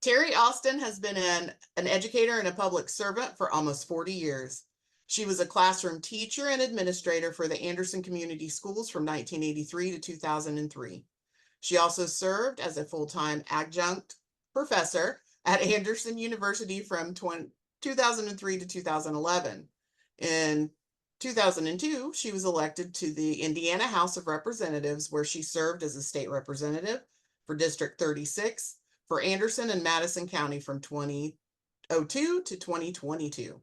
Terri Austin has been an educator and a public servant for almost 40 years. She was a classroom teacher and administrator for the Anderson Community Schools from 1983 to 2003. She also served as a full-time adjunct professor at Anderson University from 2003 to 2011. In 2002, she was elected to the Indiana House of Representatives, where she served as a state representative for District 36 for Anderson and Madison County from 2002 to 2022.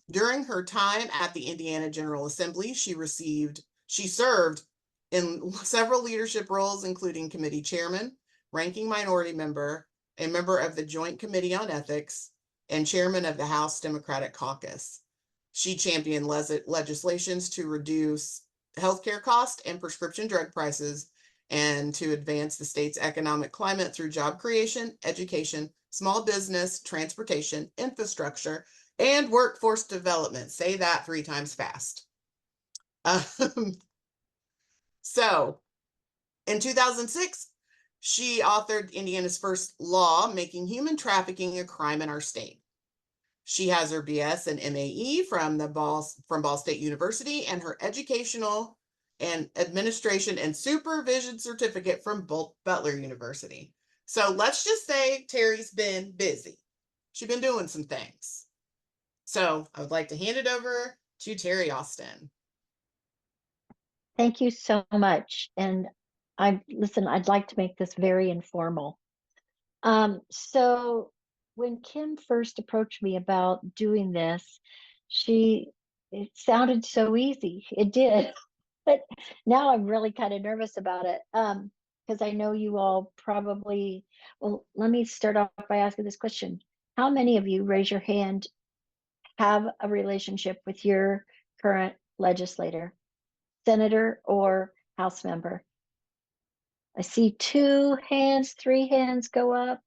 During her time at the Indiana General Assembly, she served in several leadership roles, including committee chairman, ranking minority member, a member of the Joint Committee on Ethics, and chairman of the House Democratic Caucus. She championed legislations to reduce healthcare costs and prescription drug prices, and to advance the state's economic climate through job creation, education, small business, transportation, infrastructure, and workforce development. Say that 3 times fast. So, in 2006, she authored Indiana's first law making human trafficking a crime in our state. She has her BS and MAE from Ball State University and her educational and administration and supervision certificate from Butler University. So let's just say Terri's been busy. She's been doing some things. So I would like to hand it over to Terri Austin. Thank you so much. And I'd like to make this very informal. So when Kim first approached me about doing this, it sounded so easy. It did. But now I'm really kind of nervous about it. Because I know you all probably, well, let me start off by asking this question. How many of you, raise your hand, have a relationship with your current legislator, senator, or House member? I see 2 hands, 3 hands go up.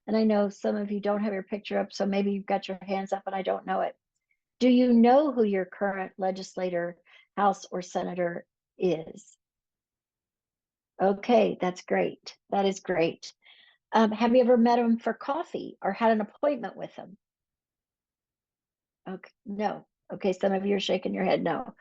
And I know some of you don't have your picture up, so maybe you've got your hands up and I don't know it. Do you know who your current legislator, House or Senator is? Okay, that's great. That is great. Have you ever met him for coffee or had an appointment with him? Okay, no. Okay, some of you are shaking your head no.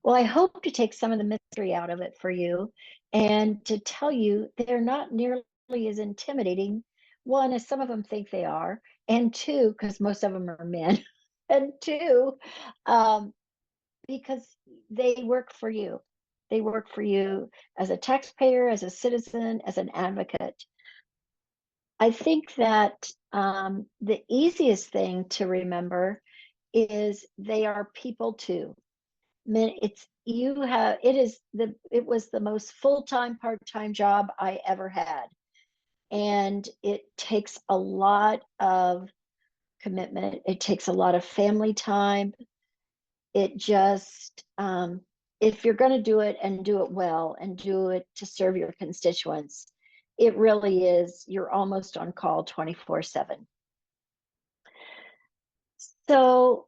Well, I hope to take some of the mystery out of it for you and to tell you they're not nearly as intimidating. One, as some of them think they are, and two, because most of them are men, and two, because they work for you. They work for you as a taxpayer, as a citizen, as an advocate. I think that the easiest thing to remember is they are people too. It was the most full-time, part-time job I ever had. And it takes a lot of commitment. It takes a lot of family time. It just, if you're going to do it and do it well and do it to serve your constituents, it really is, you're almost on call 24/7. So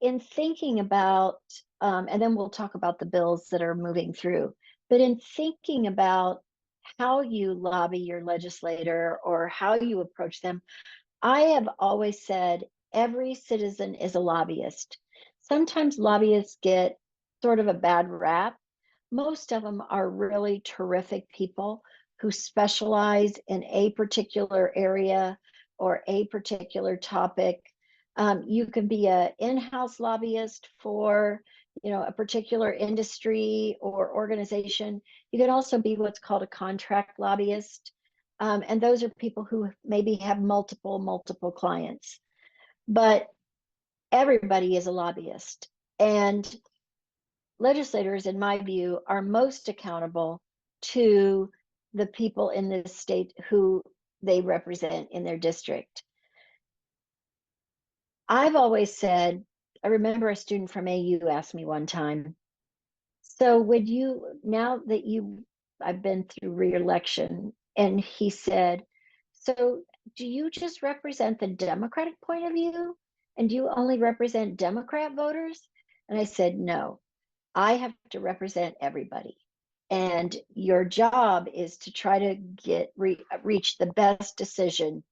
in thinking about, and then we'll talk about the bills that are moving through, but in thinking about how you lobby your legislator or how you approach them, I have always said every citizen is a lobbyist. Sometimes lobbyists get sort of a bad rap. Most of them are really terrific people who specialize in a particular area or a particular topic. You can be an in-house lobbyist for, a particular industry or organization. You can also be what's called a contract lobbyist. And those are people who maybe have multiple clients. But everybody is a lobbyist. And legislators, in my view, are most accountable to the people in this state who they represent in their district. I've always said, I remember a student from AU asked me one time, so now that I've been through re-election, and he said, so do you just represent the Democratic point of view? And do you only represent Democrat voters? And I said, no, I have to represent everybody. And your job is to try to reach the best decision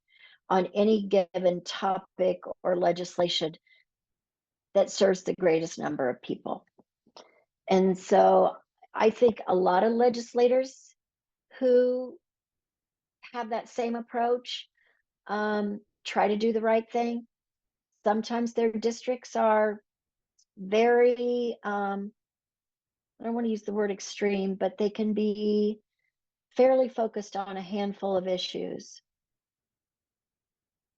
on any given topic or legislation that serves the greatest number of people. And so I think a lot of legislators who have that same approach try to do the right thing. Sometimes their districts are very, I don't want to use the word extreme, but they can be fairly focused on a handful of issues.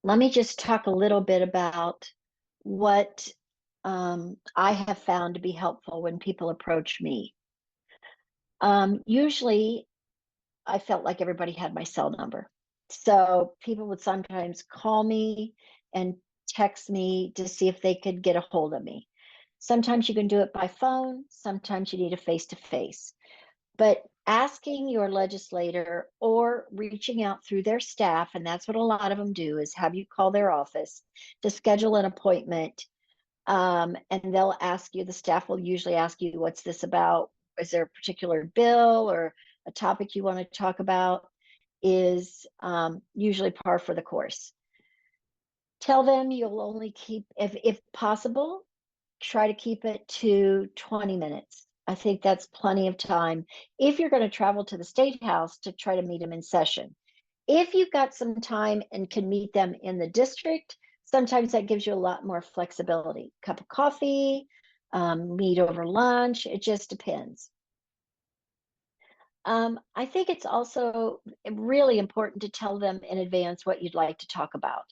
Let me just talk a little bit about what I have found to be helpful when people approach me. Usually, I felt like everybody had my cell number. So people would sometimes call me and text me to see if they could get a hold of me. Sometimes you can do it by phone, sometimes you need a face to face. But asking your legislator or reaching out through their staff, and that's what a lot of them do, is have you call their office to schedule an appointment. And they'll ask you, the staff will usually ask you, what's this about? Is there a particular bill or a topic you want to talk about? Is usually par for the course. Tell them you'll only keep, if possible, try to keep it to 20 minutes. I think that's plenty of time if you're going to travel to the State House to try to meet them in session. If you've got some time and can meet them in the district, sometimes that gives you a lot more flexibility. Cup of coffee, meet over lunch, it just depends. I think it's also really important to tell them in advance what you'd like to talk about.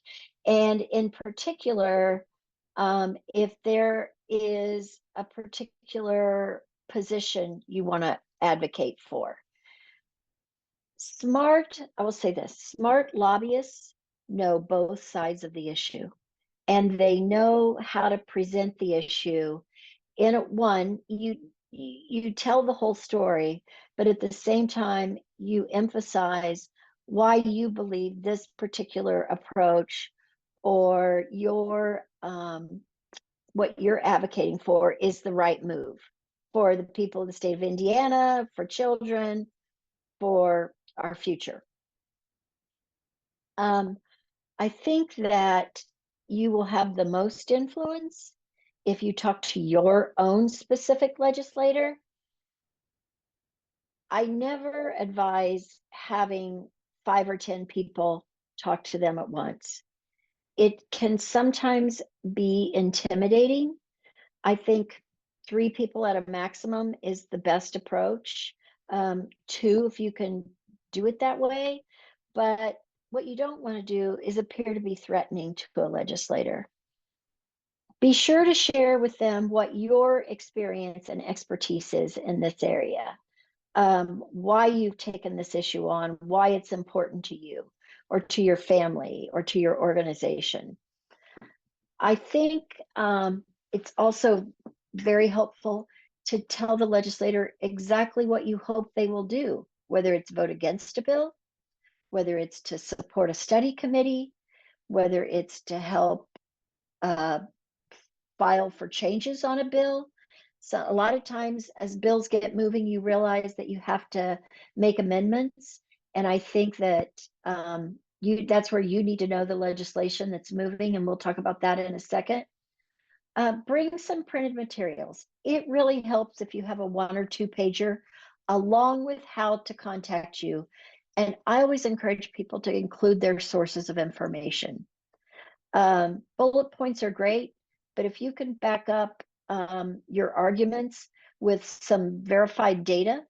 And in particular, if there is a particular position you want to advocate for. I will say this, smart lobbyists know both sides of the issue, and they know how to present the issue in one, you tell the whole story, but at the same time, you emphasize why you believe this particular approach or what you're advocating for is the right move for the people of the state of Indiana, for children, for our future. I think that you will have the most influence if you talk to your own specific legislator. I never advise having 5 or 10 people talk to them at once. It can sometimes be intimidating. I think 3 people at a maximum is the best approach. 2, if you can do it that way. But what you don't want to do is appear to be threatening to a legislator. Be sure to share with them what your experience and expertise is in this area, why you've taken this issue on, why it's important to you or to your family or to your organization. I think it's also very helpful to tell the legislator exactly what you hope they will do, whether it's vote against a bill, whether it's to support a study committee, whether it's to help file for changes on a bill. So a lot of times as bills get moving, you realize that you have to make amendments. And I think that that's where you need to know the legislation that's moving, and we'll talk about that in a second. Bring some printed materials. It really helps if you have a 1 or 2 pager along with how to contact you. And I always encourage people to include their sources of information. Bullet points are great, but if you can back up your arguments with some verified data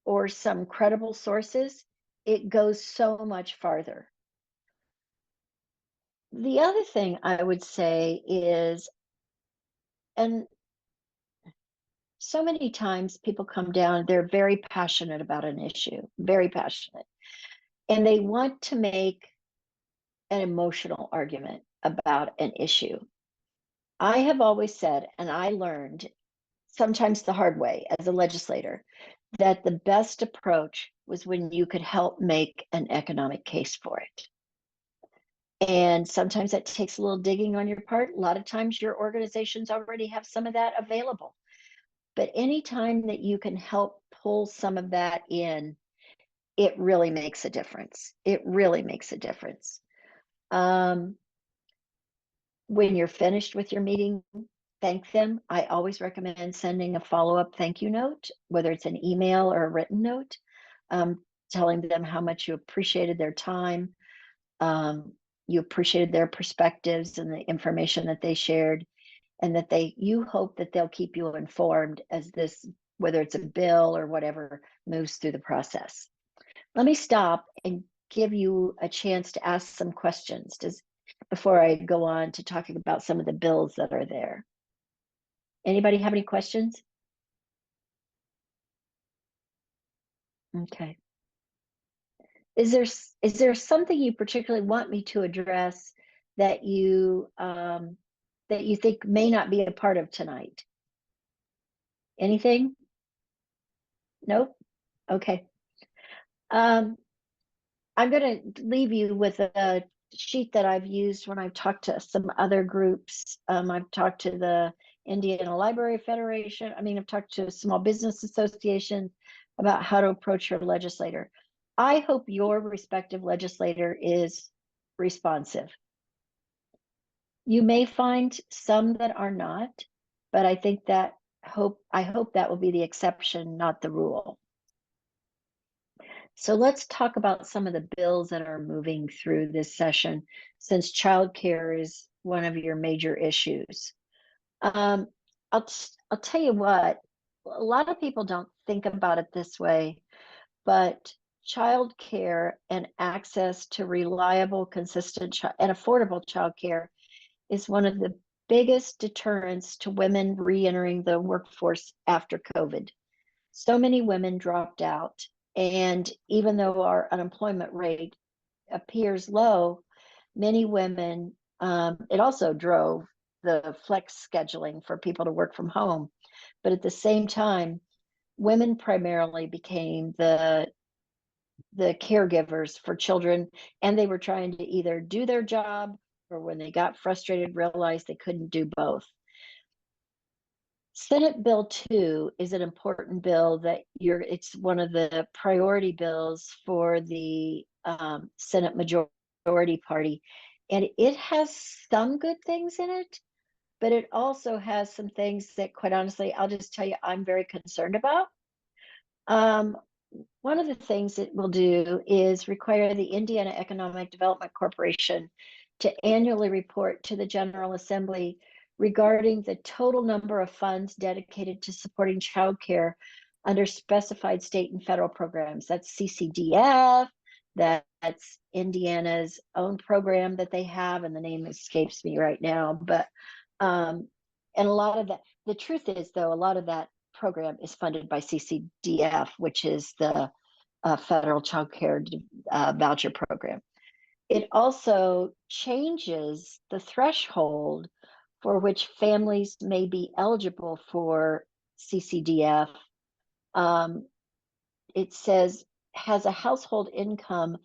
or some credible sources, it goes so much farther. The other thing I would say is, and so many times people come down, they're very passionate about an issue, very passionate, and they want to make an emotional argument about an issue. I have always said, and I learned sometimes the hard way as a legislator, that the best approach was when you could help make an economic case for it. And sometimes that takes a little digging on your part. A lot of times your organizations already have some of that available. But anytime that you can help pull some of that in, it really makes a difference. It really makes a difference. When you're finished with your meeting, thank them. I always recommend sending a follow-up thank you note, whether it's an email or a written note, telling them how much you appreciated their time, you appreciated their perspectives and the information that they shared, and that you hope that they'll keep you informed as this, whether it's a bill or whatever, moves through the process. Let me stop and give you a chance to ask some questions before I go on to talking about some of the bills that are there. Anybody have any questions? Okay. Is there something you particularly want me to address that you think may not be a part of tonight? Anything? Nope. Okay. I'm going to leave you with a sheet that I've used when I've talked to some other groups. I've talked to the Indiana Library Federation. I've talked to Small Business Association about how to approach your legislator. I hope your respective legislator is responsive. You may find some that are not, but I think I hope that will be the exception, not the rule. So let's talk about some of the bills that are moving through this session, since childcare is one of your major issues. I'll tell you what, a lot of people don't think about it this way, but childcare and access to reliable, consistent, and affordable childcare is one of the biggest deterrents to women re-entering the workforce after COVID. So many women dropped out, and even though our unemployment rate appears low, many women, it also drove the flex scheduling for people to work from home. But at the same time, women primarily became the caregivers for children, and they were trying to either do their job, or when they got frustrated, realized they couldn't do both. Senate Bill 2 is an important bill that it's one of the priority bills for the Senate Majority Party. And it has some good things in it, but it also has some things that, quite honestly, I'll just tell you, I'm very concerned about. One of the things it will do is require the Indiana Economic Development Corporation to annually report to the General Assembly regarding the total number of funds dedicated to supporting childcare under specified state and federal programs. That's CCDF, that's Indiana's own program that they have, and the name escapes me right now. But and a lot of that, the truth is, though, a lot of that program is funded by CCDF, which is the federal child care voucher program. It also changes the threshold for which families may be eligible for CCDF. It says has a household income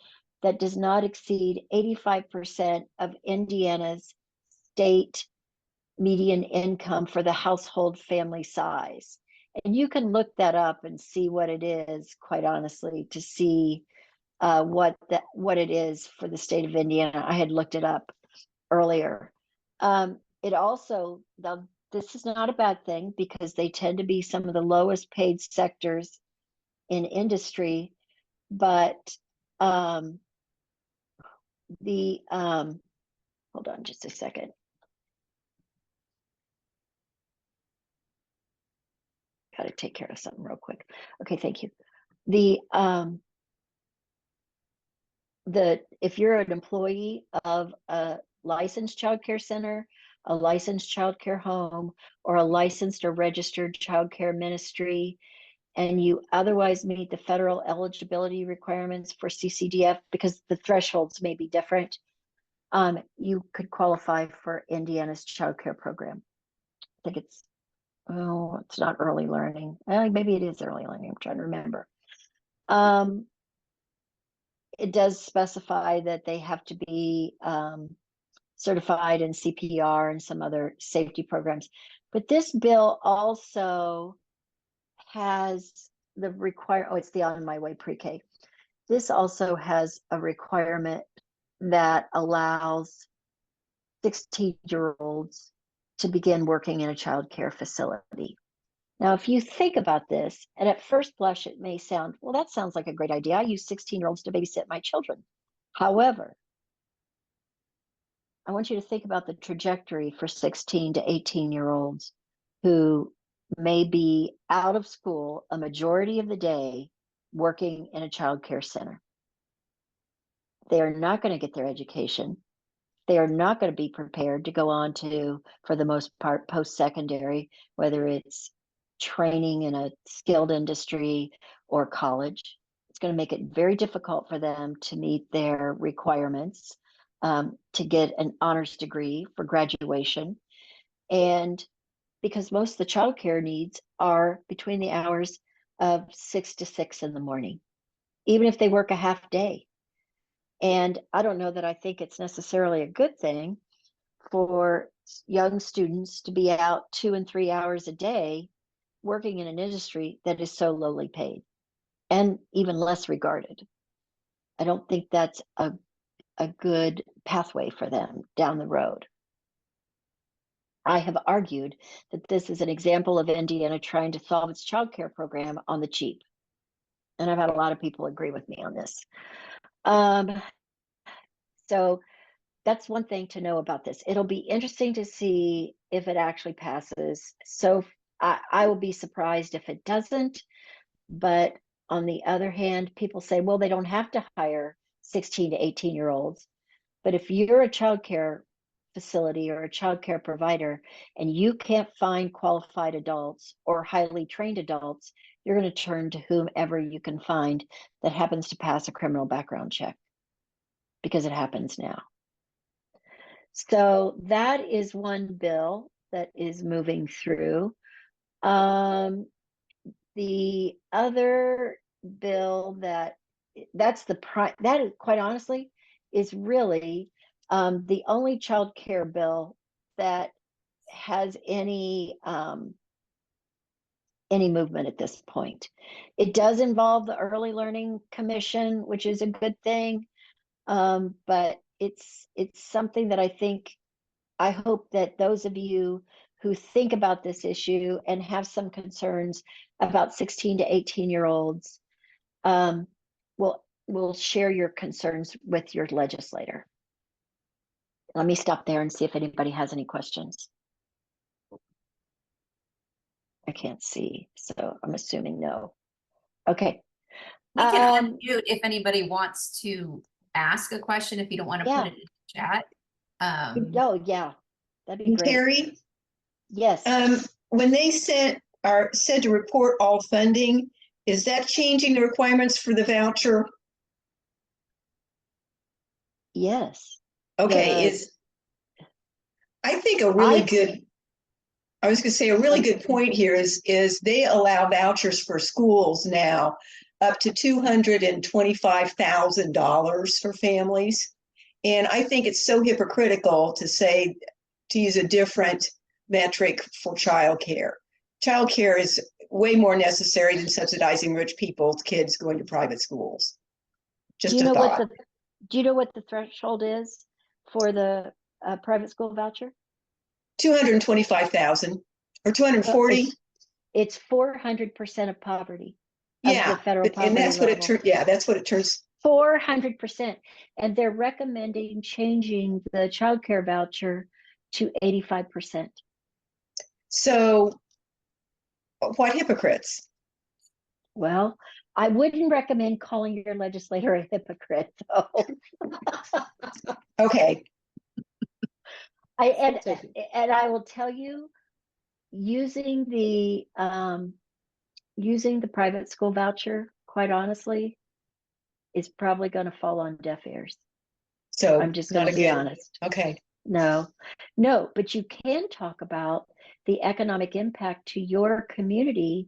that does not exceed 85% of Indiana's state median income for the household family size. And you can look that up and see what it is, quite honestly, to see what it is for the state of Indiana. I had looked it up earlier. It also, now, this is not a bad thing, because they tend to be some of the lowest paid sectors in industry, but hold on just a second. Got to take care of something real quick. Okay, thank you. If you're an employee of a licensed child care center, a licensed child care home, or a licensed or registered child care ministry, and you otherwise meet the federal eligibility requirements for CCDF, because the thresholds may be different, you could qualify for Indiana's child care program. I think it's not early learning. Maybe it is early learning. I'm trying to remember. It does specify that they have to be certified in CPR and some other safety programs. But this bill also has the oh, it's the On My Way pre-K. This also has a requirement that allows 16-year-olds to begin working in a childcare facility. Now, if you think about this, and at first blush, it may sound, well, that sounds like a great idea. I use 16-year-olds to babysit my children. However, I want you to think about the trajectory for 16 to 18-year-olds who may be out of school a majority of the day working in a childcare center. They are not going to get their education. They are not going to be prepared to go on to, for the most part, post-secondary, whether it's training in a skilled industry or college. It's going to make it very difficult for them to meet their requirements, to get an honors degree for graduation. And because most of the childcare needs are between the hours of 6 to 6 in the morning, even if they work a half day. And I don't know that I think it's necessarily a good thing for young students to be out 2 and 3 hours a day working in an industry that is so lowly paid and even less regarded. I don't think that's a good pathway for them down the road. I have argued that this is an example of Indiana trying to solve its childcare program on the cheap. And I've had a lot of people agree with me on this. So that's one thing to know about this. It'll be interesting to see if it actually passes. So I will be surprised if it doesn't. But on the other hand, people say, well, they don't have to hire 16 to 18-year-olds. But if you're a childcare facility or a childcare provider and you can't find qualified adults or highly trained adults, you're going to turn to whomever you can find that happens to pass a criminal background check, because it happens now. So that is one bill that is moving through. The other bill that is quite honestly is really the only child care bill that has any movement at this point. It does involve the Early Learning Commission, which is a good thing, but it's something that I hope that those of you who think about this issue and have some concerns about 16 to 18-year-olds will share your concerns with your legislator. Let me stop there and see if anybody has any questions. I can't see, so I'm assuming no. Okay. We can unmute if anybody wants to ask a question, if you don't want to put it in the chat. Oh, yeah, that'd be great. Terri? Yes. When they said to report all funding, is that changing the requirements for the voucher? Yes. Okay, I think a really good point here is they allow vouchers for schools now up to $225,000 for families. And I think it's so hypocritical to use a different metric for childcare. Childcare is way more necessary than subsidizing rich people's kids going to private schools. Just a thought. Do you know what the threshold is for the private school voucher? 225,000 or 240. It's 400% of poverty. Yeah, of the federal poverty and that's level. that's what it turns. 400%, and they're recommending changing the child care voucher to 85%. So, what hypocrites? Well, I wouldn't recommend calling your legislator a hypocrite, though. Okay. And I will tell you, using the private school voucher, quite honestly, is probably going to fall on deaf ears. So I'm just going to be honest. Okay. No, but you can talk about the economic impact to your community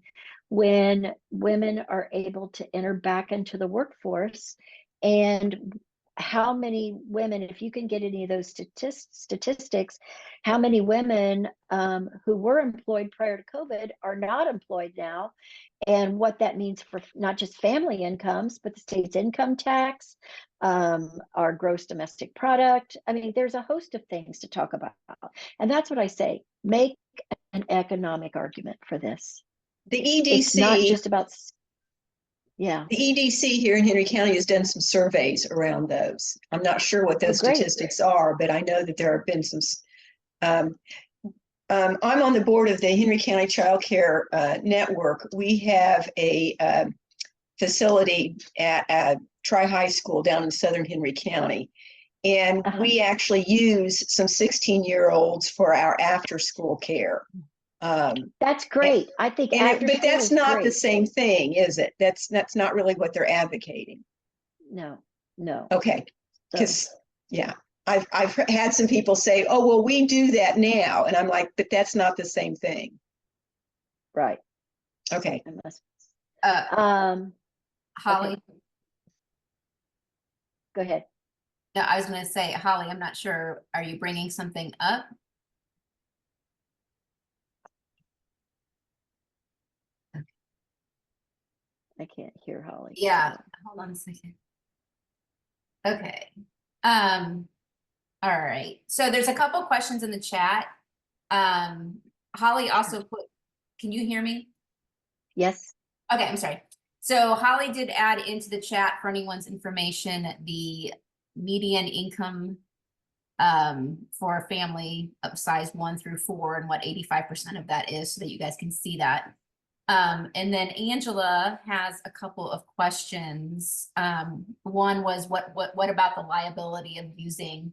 when women are able to enter back into the workforce and how many women, if you can get any of those statistics, how many women who were employed prior to COVID are not employed now, and what that means for not just family incomes, but the state's income tax, our gross domestic product. I mean, there's a host of things to talk about. And that's what I say, make an economic argument for this. The It's not EDC, just about, yeah. the EDC here in Henry County has done some surveys around those. I'm not sure what those great. statistics are, but I know that there have been some. I'm on the board of the Henry County Child Care Network. We have a facility at Tri-High School down in Southern Henry County. And we actually use some 16-year-olds for our after-school care. That's great. I think but that's not great. the same thing, is it? That's not really what they're advocating. No. Okay, because yeah, I've had some people say, "Oh, well, we do that now," and I'm like, "But that's not the same thing." Right. Okay. I must. Holly, Okay. Go ahead. no, I was going to say, Holly, I'm not sure. Are you bringing something up? I can't hear Holly. Yeah. Hold on a second. Okay. All right. So there's a couple questions in the chat. Holly also put, can you hear me? Yes. Okay, I'm sorry. So Holly did add into the chat for anyone's information, the median income for a family of size 1 through 4 and what 85% of that is, so that you guys can see that. And then Angela has a couple of questions. One was what about the liability of using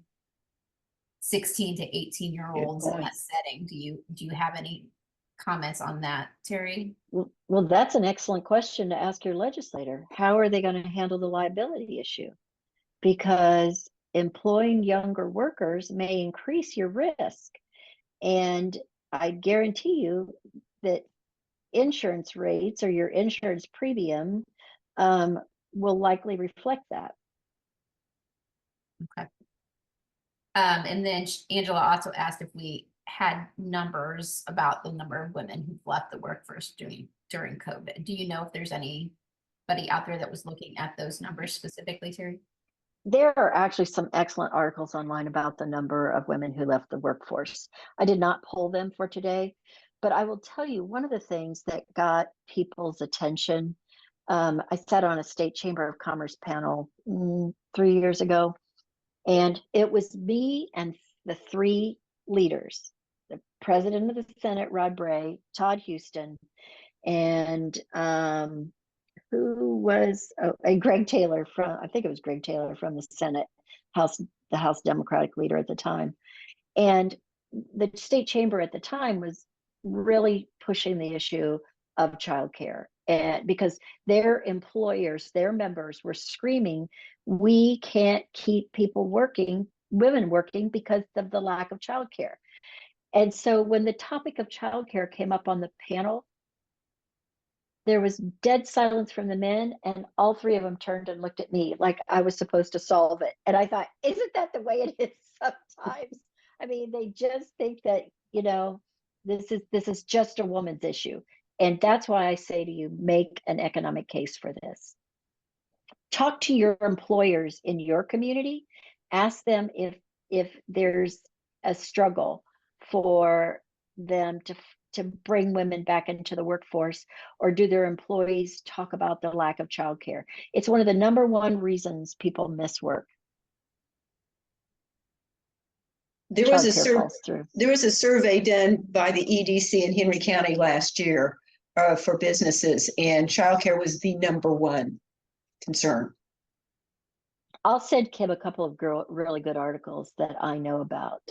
16 to 18-year-olds in that setting? Do you have any comments on that, Terri? Well, that's an excellent question to ask your legislator. How are they going to handle the liability issue? Because employing younger workers may increase your risk. And I guarantee you that insurance rates or your insurance premium will likely reflect that. Okay. And then Angela also asked if we had numbers about the number of women who've left the workforce during COVID. Do you know if there's anybody out there that was looking at those numbers specifically, Terri? There are actually some excellent articles online about the number of women who left the workforce. I did not pull them for today, but I will tell you one of the things that got people's attention. I sat on a State Chamber of Commerce panel 3 years ago, and it was me and the 3 leaders, the president of the Senate, Rod Bray, Todd Houston, and who was Greg Taylor from, I think it was Greg Taylor from the Senate, the House Democratic leader at the time. And the state chamber at the time was really pushing the issue of childcare, and because their employers, their members were screaming, we can't keep women working because of the lack of childcare. And so when the topic of childcare came up on the panel, there was dead silence from the men, and all 3 of them turned and looked at me like I was supposed to solve it. And I thought, isn't that the way it is sometimes? I mean, they just think that, this is just a woman's issue. And that's why I say to you, make an economic case for this. Talk to your employers in your community. Ask them if there's a struggle for them to bring women back into the workforce, or do their employees talk about the lack of childcare? It's one of the number 1 reasons people miss work. There was a survey done by the EDC in Henry County last year for businesses, and childcare was the number 1 concern. I'll send Kim a couple of really good articles that I know about.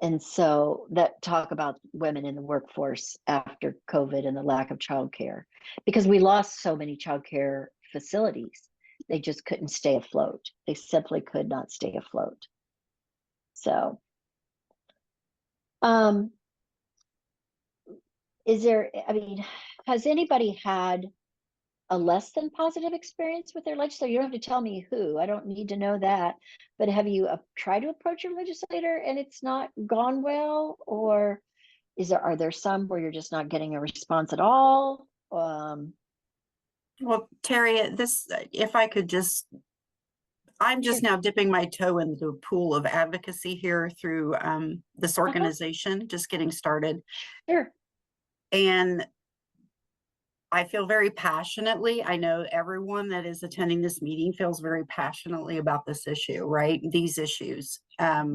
And so that talk about women in the workforce after COVID and the lack of childcare, because we lost so many childcare facilities. They just couldn't stay afloat. They simply could not stay afloat. So, has anybody had a less than positive experience with their legislator? You don't have to tell me who. I don't need to know that. But have you tried to approach your legislator and it's not gone well? Or are there some where you're just not getting a response at all? Well, Terry, if I could I'm just now dipping my toe into the pool of advocacy here through this organization, just getting started. Sure. And I feel very passionately. I know everyone that is attending this meeting feels very passionately about this issue, right? These issues,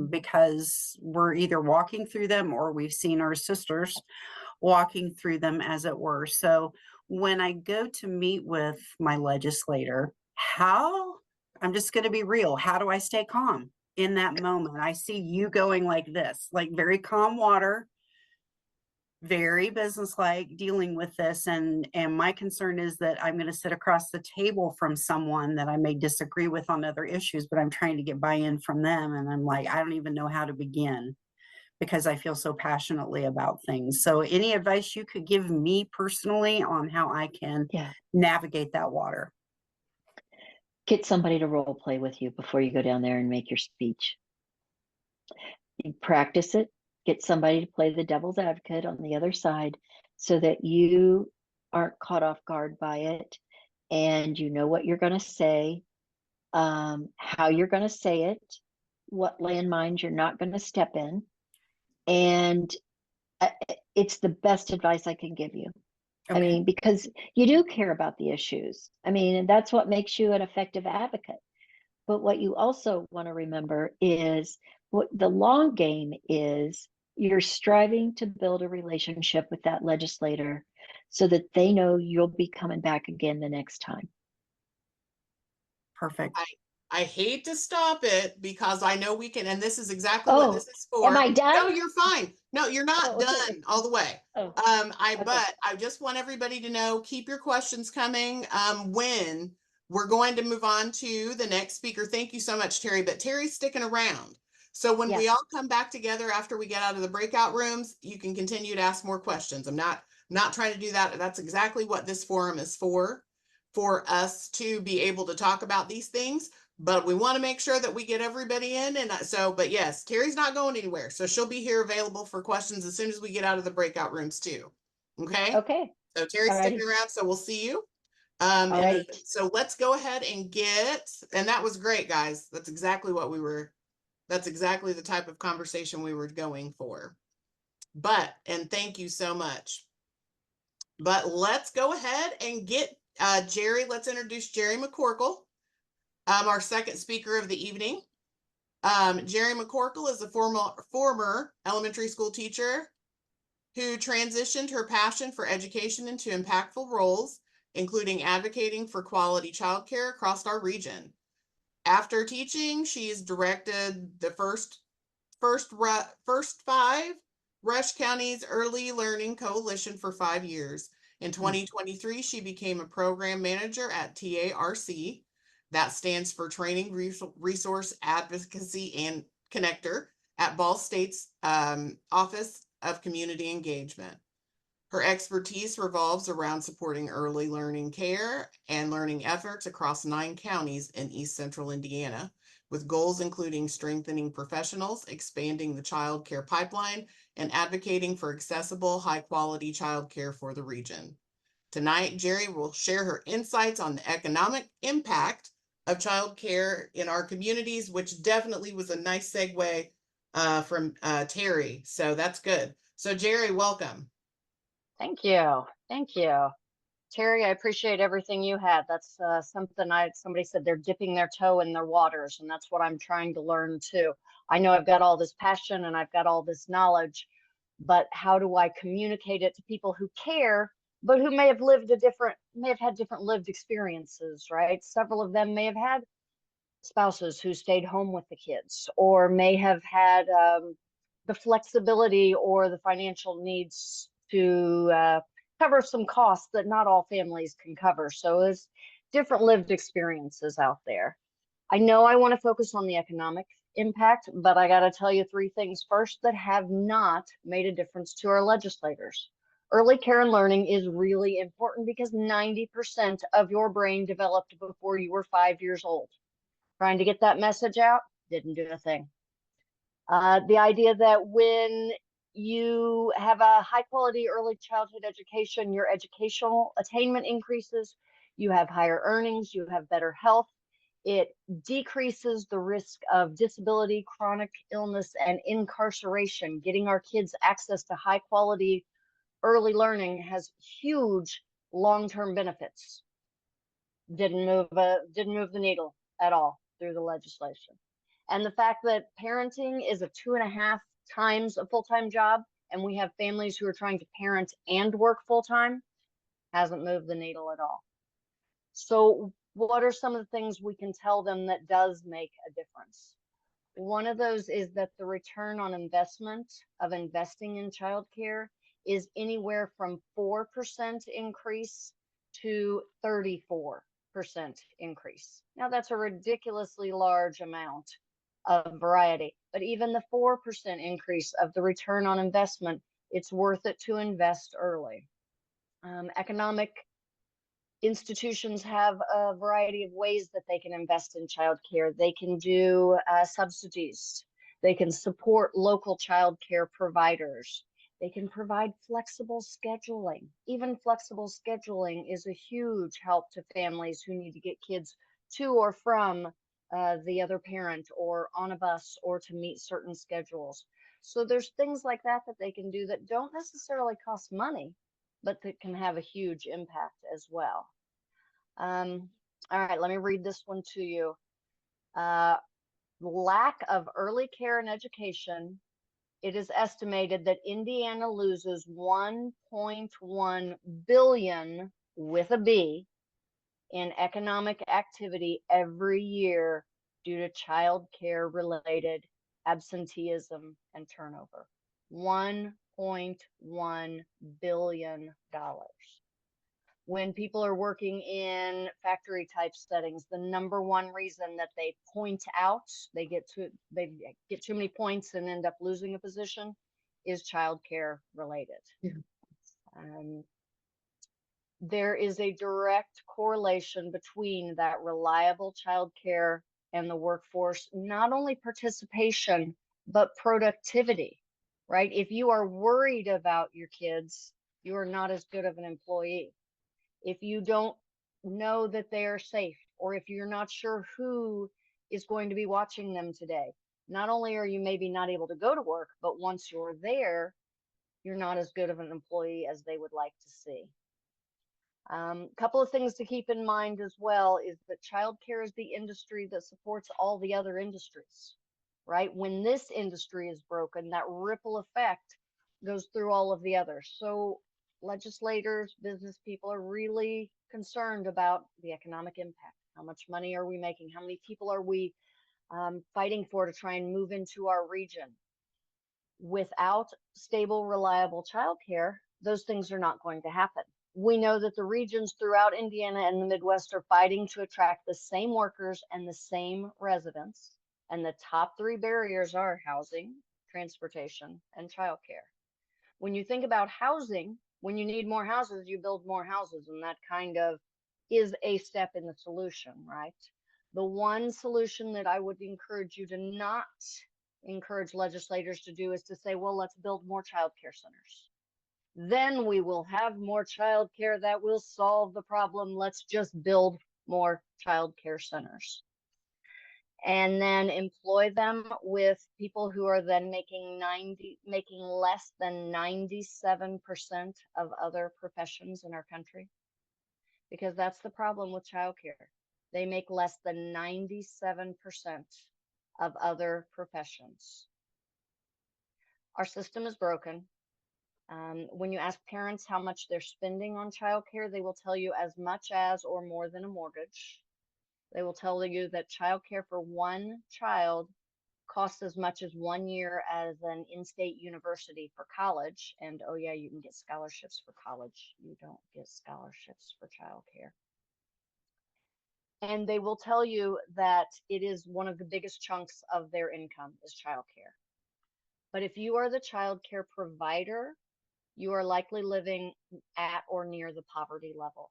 because we're either walking through them or we've seen our sisters walking through them, as it were. So when I go to meet with my legislator, I'm just going to be real. How do I stay calm in that moment? I see you going like this, like very calm water, very businesslike, dealing with this. And my concern is that I'm going to sit across the table from someone that I may disagree with on other issues, but I'm trying to get buy-in from them. And I'm like, I don't even know how to begin because I feel so passionately about things. So any advice you could give me personally on how I can navigate that water? Get somebody to role play with you before you go down there and make your speech. You practice it. Get somebody to play the devil's advocate on the other side so that you aren't caught off guard by it and you know what you're going to say, how you're going to say it, what landmines you're not going to step in. And it's the best advice I can give you. Okay. I mean, because you do care about the issues. I mean, and that's what makes you an effective advocate. But what you also want to remember is what the long game is. You're striving to build a relationship with that legislator so that they know you'll be coming back again the next time. Perfect. I hate to stop it because I know we can, and this is exactly what this is for. Am I done? No, you're fine. No, you're not okay. done all the way. Okay. But I just want everybody to know, keep your questions coming. When we're going to move on to the next speaker. Thank you so much, Terry. But Terry's sticking around. So when we all come back together after we get out of the breakout rooms, you can continue to ask more questions. I'm not trying to do that. That's exactly what this forum is for us to be able to talk about these things. But we want to make sure that we get everybody in. And but yes, Terry's not going anywhere. So she'll be here available for questions as soon as we get out of the breakout rooms too. Okay. Okay. So Terry's sticking around. So we'll see you. So let's go ahead and and that was great, guys. That's exactly the type of conversation we were going for. And thank you so much. But let's go ahead and get Jeri. Let's introduce Jeri McCorkle. Our second speaker of the evening. Jeri McCorkle is a former elementary school teacher who transitioned her passion for education into impactful roles, including advocating for quality childcare across our region. After teaching, she's directed the first 5 Rush County's Early Learning Coalition for 5 years. In 2023, she became a program manager at TARC. That stands for Training Resource Advocacy and Connector at Ball State's Office of Community Engagement. Her expertise revolves around supporting early learning care and learning efforts across 9 counties in East Central Indiana, with goals including strengthening professionals, expanding the child care pipeline, and advocating for accessible, high-quality child care for the region. Tonight, Jeri will share her insights on the economic impact of child care in our communities, which definitely was a nice segue from Terry. So that's good. So Jeri, welcome. Thank you. Thank you. Terry, I appreciate everything you had. That's something somebody said they're dipping their toe in their waters, and that's what I'm trying to learn too. I know I've got all this passion and I've got all this knowledge, but how do I communicate it to people who care, but who may have had different lived experiences, right? Several of them may have had spouses who stayed home with the kids, or may have had the flexibility or the financial needs to cover some costs that not all families can cover. So there's different lived experiences out there. I know I want to focus on the economic impact, but I got to tell you 3 things first that have not made a difference to our legislators Early care and learning is really important because 90% of your brain developed before you were 5 years old. Trying to get that message out, didn't do a thing. The idea that when you have a high quality early childhood education, your educational attainment increases, you have higher earnings, you have better health. It decreases the risk of disability, chronic illness, and incarceration. Getting our kids access to high quality early learning has huge long-term benefits. Didn't move the needle at all through the legislation. And the fact that parenting is a 2.5 times a full-time job, and we have families who are trying to parent and work full-time, hasn't moved the needle at all. So what are some of the things we can tell them that does make a difference? One of those is that the return on investment of investing in childcare is anywhere from 4% increase to 34% increase. Now that's a ridiculously large amount of variety, but even the 4% increase of the return on investment, it's worth it to invest early. Economic institutions have a variety of ways that they can invest in childcare. They can do subsidies. They can support local childcare providers. They can provide flexible scheduling. Even flexible scheduling is a huge help to families who need to get kids to or from the other parent or on a bus or to meet certain schedules. So there's things like that that they can do that don't necessarily cost money, but that can have a huge impact as well. All right, let me read this one to you. Lack of early care and education. It is estimated that Indiana loses 1.1 billion with a B in economic activity every year due to child care related absenteeism and turnover. $1.1 billion. When people are working in factory type settings, the number one reason that they point out, they get too many points and end up losing a position is childcare related. Yeah. There is a direct correlation between that reliable childcare and the workforce, not only participation, but productivity, right? If you are worried about your kids, you are not as good of an employee. If you don't know that they are safe, or if you're not sure who is going to be watching them today, not only are you maybe not able to go to work, but once you're there, you're not as good of an employee as they would like to see. Couple of things to keep in mind as well is that childcare is the industry that supports all the other industries, right? When this industry is broken, that ripple effect goes through all of the others. So legislators, business people are really concerned about the economic impact. How much money are we making? How many people are we fighting for to try and move into our region? Without stable, reliable childcare, those things are not going to happen. We know that the regions throughout Indiana and the Midwest are fighting to attract the same workers and the same residents. And the top 3 barriers are housing, transportation, and childcare. When you think about housing, when you need more houses, you build more houses, and that kind of is a step in the solution, right? The one solution that I would encourage you to not encourage legislators to do is to say, well, let's build more childcare centers. Then we will have more childcare that will solve the problem. Let's just build more childcare centers. And then employ them with people who are then making less than 97% of other professions in our country. Because that's the problem with childcare. They make less than 97% of other professions. Our system is broken. When you ask parents how much they're spending on childcare, they will tell you as much as or more than a mortgage. They will tell you that childcare for one child costs as much as 1 year as an in-state university for college. And oh yeah, you can get scholarships for college. You don't get scholarships for childcare. And they will tell you that it is one of the biggest chunks of their income is childcare. But if you are the childcare provider, you are likely living at or near the poverty level,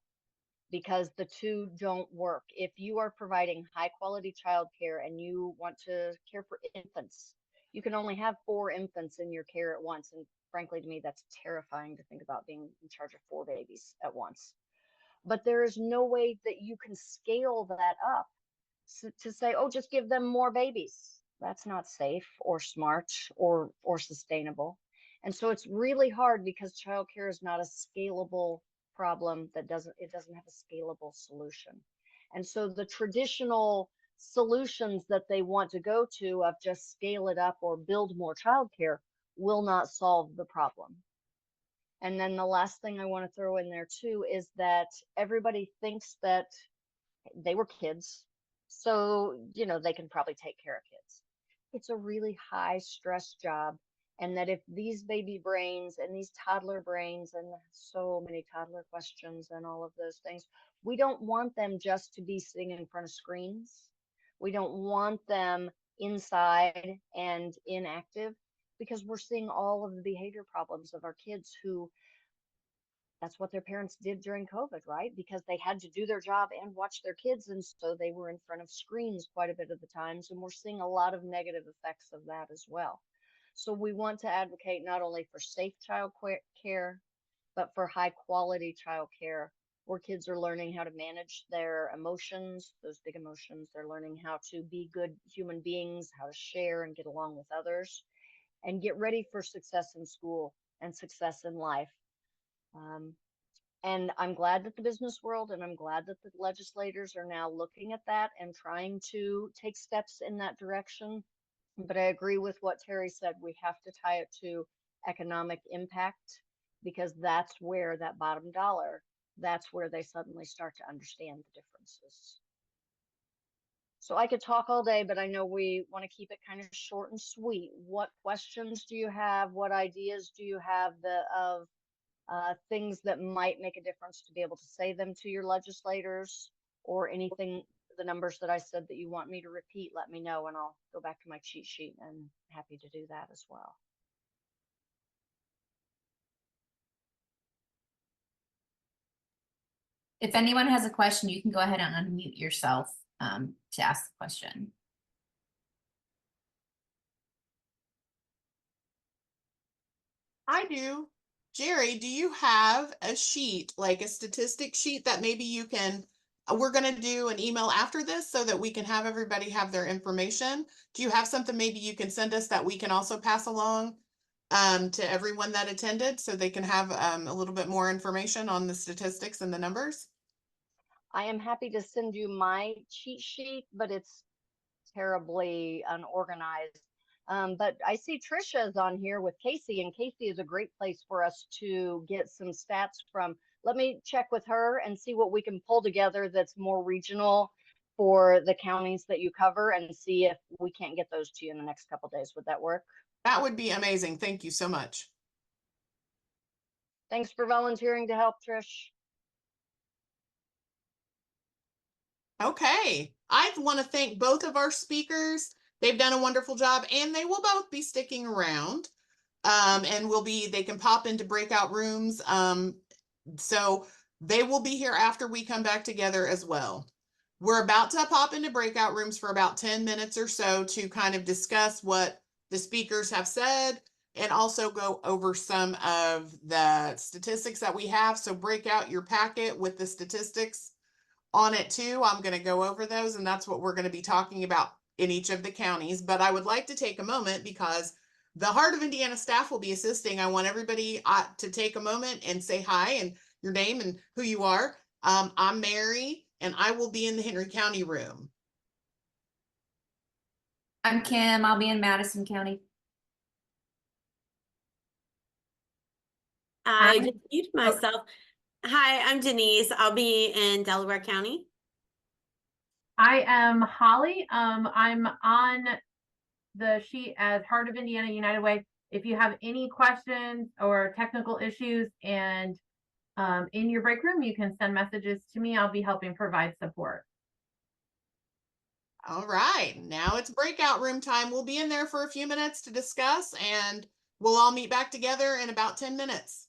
because the two don't work. If you are providing high quality childcare and you want to care for infants, you can only have 4 infants in your care at once. And frankly, to me, that's terrifying to think about being in charge of 4 babies at once. But there is no way that you can scale that up to say, oh, just give them more babies. That's not safe or smart or sustainable. And so it's really hard because childcare is not a scalable problem that doesn't have a scalable solution. And so the traditional solutions that they want to go to of just scale it up or build more childcare will not solve the problem. And then the last thing I want to throw in there too is that everybody thinks that they were kids, so they can probably take care of kids. It's a really high stress job. And that if these baby brains and these toddler brains and so many toddler questions and all of those things, we don't want them just to be sitting in front of screens. We don't want them inside and inactive, because we're seeing all of the behavior problems of our kids who, that's what their parents did during COVID, right? Because they had to do their job and watch their kids. And so they were in front of screens quite a bit of the times. And we're seeing a lot of negative effects of that as well. So we want to advocate not only for safe child care, but for high quality child care where kids are learning how to manage their emotions, those big emotions. They're learning how to be good human beings, how to share and get along with others, and get ready for success in school and success in life. And I'm glad that the business world and I'm glad that the legislators are now looking at that and trying to take steps in that direction. But I agree with what Terri said. We have to tie it to economic impact, because that's where that bottom dollar, that's where they suddenly start to understand the differences. So I could talk all day, but I know we want to keep it kind of short and sweet. What questions do you have? What ideas do you have of things that might make a difference to be able to say them to your legislators, or anything, the numbers that I said that you want me to repeat, let me know and I'll go back to my cheat sheet, and happy to do that as well. If anyone has a question, you can go ahead and unmute yourself to ask the question. I do. Jeri, do you have a sheet, like a statistic sheet that maybe you can, we're going to do an email after this so that we can have everybody have their information. Do you have something maybe you can send us that we can also pass along to everyone that attended so they can have a little bit more information on the statistics and the numbers? I am happy to send you my cheat sheet, but it's terribly unorganized. But I see Trisha's on here with Casey, and Casey is a great place for us to get some stats from. Let me check with her and see what we can pull together that's more regional for the counties that you cover, and see if we can't get those to you in the next couple of days. Would that work? That would be amazing. Thank you so much. Thanks for volunteering to help, Trish. Okay. I want to thank both of our speakers. They've done a wonderful job, and they will both be sticking around. And they can pop into breakout rooms. So they will be here after we come back together as well. We're about to pop into breakout rooms for about 10 minutes or so to kind of discuss what the speakers have said and also go over some of the statistics that we have. So break out your packet with the statistics on it too. I'm going to go over those, and that's what we're going to be talking about in each of the counties. But I would like to take a moment, because the Heart of Indiana staff will be assisting. I want everybody to take a moment and say hi and your name and who you are. I'm Mary, and I will be in the Henry County room. I'm Kim. I'll be in Madison County. I just muted myself. Hi, I'm Denise. I'll be in Delaware County. I am Holly. I'm on the sheet as Heart of Indiana United Way. If you have any questions or technical issues and in your break room, you can send messages to me. I'll be helping provide support. All right, now it's breakout room time. We'll be in there for a few minutes to discuss, and we'll all meet back together in about 10 minutes.